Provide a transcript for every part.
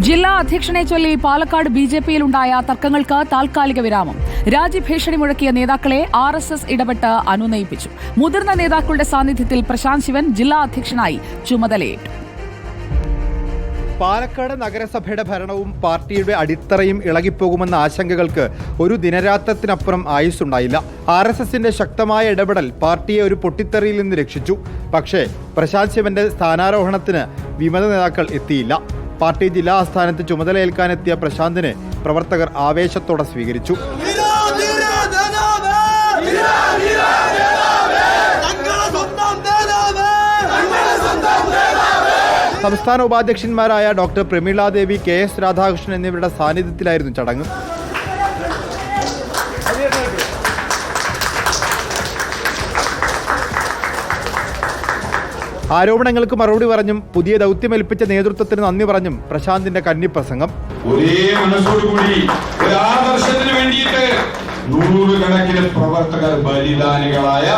ജില്ലാ അധ്യക്ഷനെ ചൊല്ലി പാലക്കാട് ബിജെപിയിലുണ്ടായ തർക്കങ്ങൾക്ക് താൽക്കാലിക വിരാമം. രാജ്യഭീഷണി മുഴക്കിയ നേതാക്കളെ RSS ഇടപെട്ട് അനുനയിപ്പിച്ചു. മുതിർന്ന നേതാക്കളുടെ സാന്നിധ്യത്തിൽ പ്രശാന്ത് ശിവൻ ജില്ലാ അധ്യക്ഷനായി ചുമതലയേറ്റു. പാലക്കാട് നഗരസഭയുടെ ഭരണവും പാർട്ടിയുടെ അടിത്തറയും ഇളകിപ്പോകുമെന്ന ആശങ്കകൾക്ക് ഒരു ദിനരാത്രത്തിനപ്പുറം ആയുസ്സുണ്ടായില്ല. RSSന്റെ ശക്തമായ ഇടപെടൽ പാർട്ടിയെ ഒരു പൊട്ടിത്തെറിയിൽ നിന്ന് രക്ഷിച്ചു. പക്ഷേ പ്രശാന്ത് ശിവന്റെ സ്ഥാനാരോഹണത്തിന് വിമത നേതാക്കൾ എത്തിയില്ല. പാർട്ടി ജില്ലാ ആസ്ഥാനത്ത് ചുമതലയേൽക്കാനെത്തിയ പ്രശാന്തിനെ പ്രവർത്തകർ ആവേശത്തോടെ സ്വീകരിച്ചു. സംസ്ഥാന ഉപാധ്യക്ഷന്മാരായ ഡോക്ടർ പ്രമീള ദേവി, KS രാധാകൃഷ്ണൻ എന്നിവരുടെ സാന്നിധ്യത്തിലായിരുന്നു ചടങ്ങ്. ആരോപണങ്ങൾക്ക് മറുപടി പറഞ്ഞും പുതിയ ദൗത്യമേൽപ്പിച്ച നേതൃത്വത്തിന് നന്ദി പറഞ്ഞും പ്രശാന്തിന്റെ കന്നിപ്രസംഗം. ഒരേ മനസ്സോടുകൂടി ഒരു ആദർശത്തിന് വേണ്ടിയിട്ട് നൂറുകണക്കിന് പ്രവർത്തകർ ബലിദാനികളായ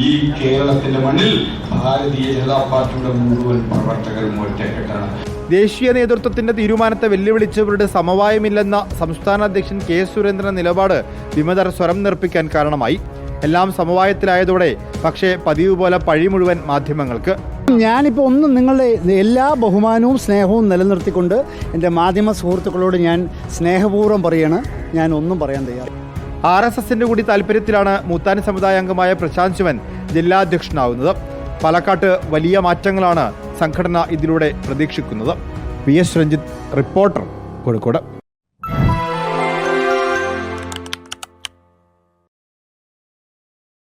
ഈ കേരളത്തിന്റെ മണ്ണിൽ ഭാരതീയ ജനതാ പാർട്ടിയുടെ മുഴുവൻ പ്രവർത്തകരും ഒറ്റക്കെട്ടാണ്. ദേശീയ നേതൃത്വത്തിന്റെ തീരുമാനത്തെ വെല്ലുവിളിച്ചവരുടെ സമവായമില്ലെന്ന സംസ്ഥാന അധ്യക്ഷൻ KS സുരേന്ദ്രന്റെ നിലപാട് വിമതർ സ്വരം നിർപ്പിക്കാൻ കാരണമായി. എല്ലാം സമവായത്തിലായതോടെ പക്ഷേ പതിവ് പോലെ പഴി മുഴുവൻ മാധ്യമങ്ങൾക്ക്. ഞാനിപ്പോൾ ഒന്നും നിങ്ങളുടെ എല്ലാ ബഹുമാനവും സ്നേഹവും നിലനിർത്തിക്കൊണ്ട് എൻ്റെ മാധ്യമ സുഹൃത്തുക്കളോട് ഞാൻ സ്നേഹപൂർവ്വം പറയാണ്, ഞാൻ ഒന്നും പറയാൻ തയ്യാറ്. RSSന്റെ കൂടി താല്പര്യത്തിലാണ് മൂത്താൻ സമുദായ അംഗമായ പ്രശാന്ത് ശിവൻ ജില്ലാ അധ്യക്ഷനാവുന്നത്. പാലക്കാട്ട് വലിയ മാറ്റങ്ങളാണ് സംഘടന ഇതിലൂടെ പ്രതീക്ഷിക്കുന്നത്. PS Ranjith, reporter, Kozhikode.